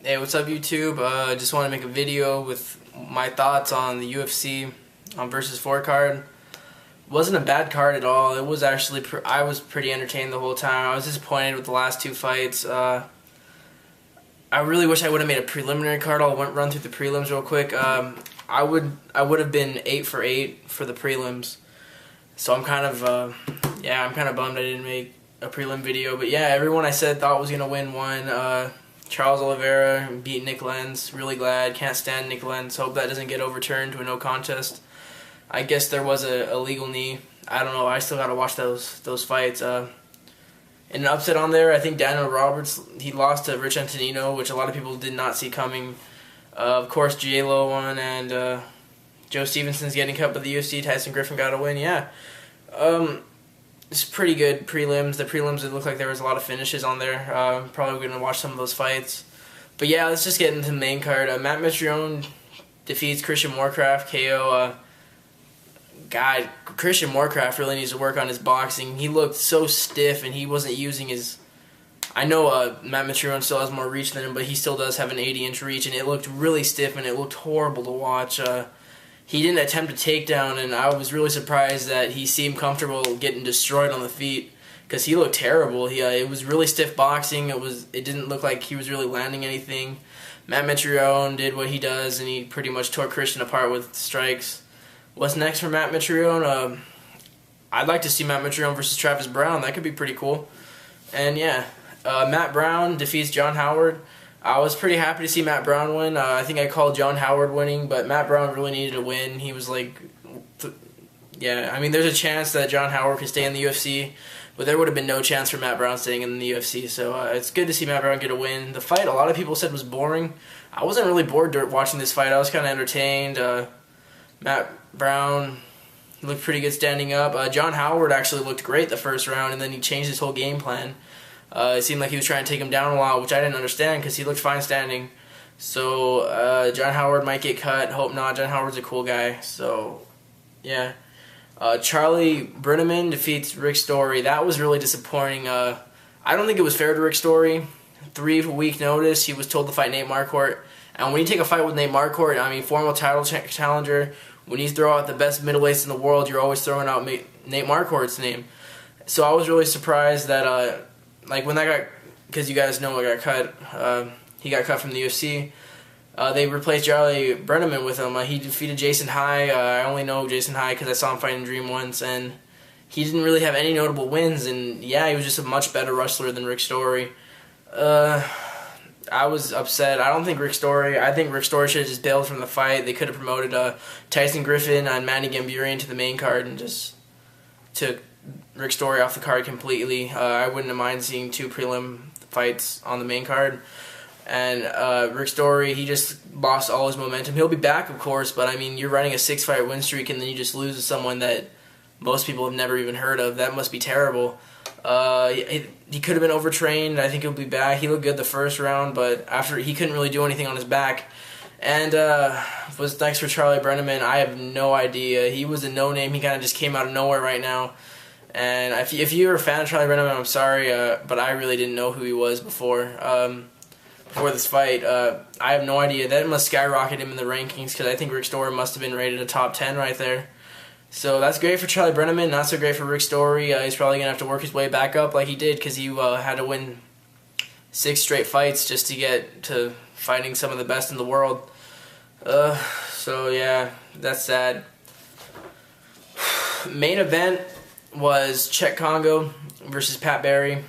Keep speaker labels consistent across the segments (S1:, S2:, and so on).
S1: Hey, what's up YouTube? Just want to make a video with my thoughts on the UFC versus 4 card. Wasn't a bad card at all. It was actually, I was pretty entertained the whole time. I was disappointed with the last two fights. I really wish I would have made a preliminary card. I'll run through the prelims real quick. I would have been 8 for 8 for the prelims. So I'm kind of, I'm kind of bummed I didn't make a prelim video. But yeah, everyone I said thought was going to win won. Charles Oliveira beat Nick Lenz. Really glad. Can't stand Nick Lenz. Hope that doesn't get overturned to a no contest. I guess there was a legal knee. I don't know. I still got to watch those fights. In an upset on there, I think Daniel Roberts, he lost to Rich Antonino, which a lot of people did not see coming. Of course, J-Lo won, and Joe Stevenson's getting cut by the UFC. Tyson Griffin got a win. Yeah. It's pretty good prelims. The prelims, it looked like there was a lot of finishes on there. Probably going to watch some of those fights. But yeah, let's just get into the main card. Matt Mitrione defeats Christian Morecraft KO. God, Christian Morecraft really needs to work on his boxing. He looked so stiff and he wasn't using his... I know Matt Mitrione still has more reach than him, but he still does have an 80-inch reach, and it looked really stiff and it looked horrible to watch. He didn't attempt a takedown, and I was really surprised that he seemed comfortable getting destroyed on the feet because he looked terrible. It was really stiff boxing. It didn't look like he was really landing anything. Matt Mitrione did what he does, and he pretty much tore Christian apart with strikes. What's next for Matt Mitrione? I'd like to see Matt Mitrione versus Travis Browne. That could be pretty cool. And yeah, Matt Brown defeats John Howard. I was pretty happy to see Matt Brown win. I think I called John Howard winning, but Matt Brown really needed to win. He was like, I mean, there's a chance that John Howard could stay in the UFC, but there would have been no chance for Matt Brown staying in the UFC. So it's good to see Matt Brown get a win. The fight, a lot of people said was boring. I wasn't really bored watching this fight. I was kind of entertained. Matt Brown looked pretty good standing up. John Howard actually looked great the first round, and then he changed his whole game plan. It seemed like he was trying to take him down a lot, which I didn't understand because he looked fine standing. So John Howard might get cut. Hope not. John Howard's a cool guy. So yeah. Charlie Brenneman defeats Rick Story. That was really disappointing. I don't think it was fair to Rick Story. 3-week notice. He was told to fight Nate Marquardt. And when you take a fight with Nate Marquardt, I mean, former title challenger, when you throw out the best middleweights in the world, you're always throwing out Nate Marquardt's name. So I was really surprised that... like when that got, because you guys know I got cut, he got cut from the UFC. They replaced Charlie Brenneman with him. He defeated Jason High. I only know Jason High because I saw him fight in Dream once, and he didn't really have any notable wins. And yeah, he was just a much better wrestler than Rick Story. I was upset. I think Rick Story should have just bailed from the fight. They could have promoted Tyson Griffin and Manny Gamburian to the main card and just took Rick Story off the card completely. I wouldn't have mind seeing 2 prelim fights on the main card. And Rick Story, he just lost all his momentum. He'll be back, of course, but I mean, you're running a 6-fight win streak and then you just lose to someone that most people have never even heard of. That must be terrible. He could have been overtrained. I think he'll be back. He looked good the first round, but after he couldn't really do anything on his back. And what's next for Charlie Brenneman? I have no idea. He was a no-name. He kind of just came out of nowhere right now. And if you're a fan of Charlie Brenneman, I'm sorry, but I really didn't know who he was before this fight. I have no idea. That must skyrocket him in the rankings because I think Rick Story must have been rated a top 10 right there. So that's great for Charlie Brenneman, not so great for Rick Story. He's probably going to have to work his way back up like he did because he had to win 6 straight fights just to get to fighting some of the best in the world. So yeah, that's sad. Main event was Cheick Kongo versus Pat Barry.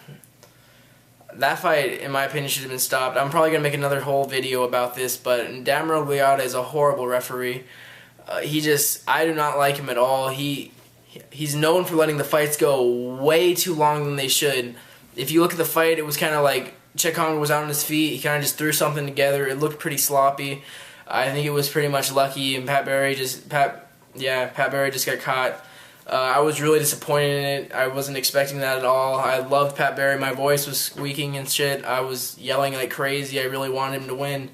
S1: That fight, in my opinion, should have been stopped. I'm probably going to make another whole video about this, but Damaro Liotta is a horrible referee. I do not like him at all. He's known for letting the fights go way too long than they should. If you look at the fight, it was kind of like Cheick Kongo was out on his feet. He kind of just threw something together. It looked pretty sloppy. I think it was pretty much lucky, and Pat Barry just got caught. I was really disappointed in it. I wasn't expecting that at all. I loved Pat Barry. My voice was squeaking and shit. I was yelling like crazy. I really wanted him to win.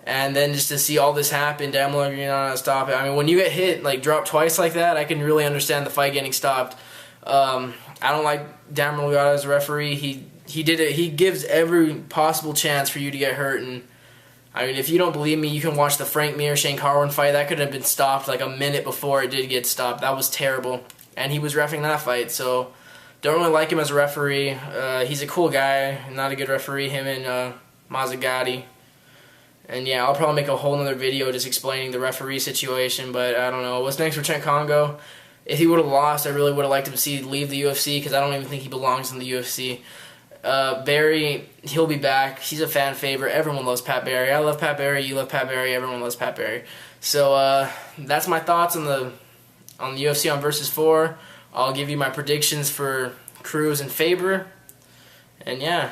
S1: And then just to see all this happen, Damaro Liotta stop it. I mean, when you get hit, like dropped twice like that, I can really understand the fight getting stopped. I don't like Damaro Liotta as a referee. He did it. He gives every possible chance for you to get hurt, and I mean, if you don't believe me, you can watch the Frank Mir Shane Carwin fight. That could have been stopped like a minute before it did get stopped. That was terrible. And he was reffing that fight, so don't really like him as a referee. He's a cool guy, not a good referee, him and Mazzagatti. And yeah, I'll probably make a whole nother video just explaining the referee situation, but I don't know. What's next for Cheick Kongo? If he would have lost, I really would have liked him to see leave the UFC, because I don't even think he belongs in the UFC. Barry, he'll be back. He's a fan favorite. Everyone loves Pat Barry. I love Pat Barry. You love Pat Barry. Everyone loves Pat Barry. So that's my thoughts on the UFC on Versus 4. I'll give you my predictions for Cruz and Faber. And yeah.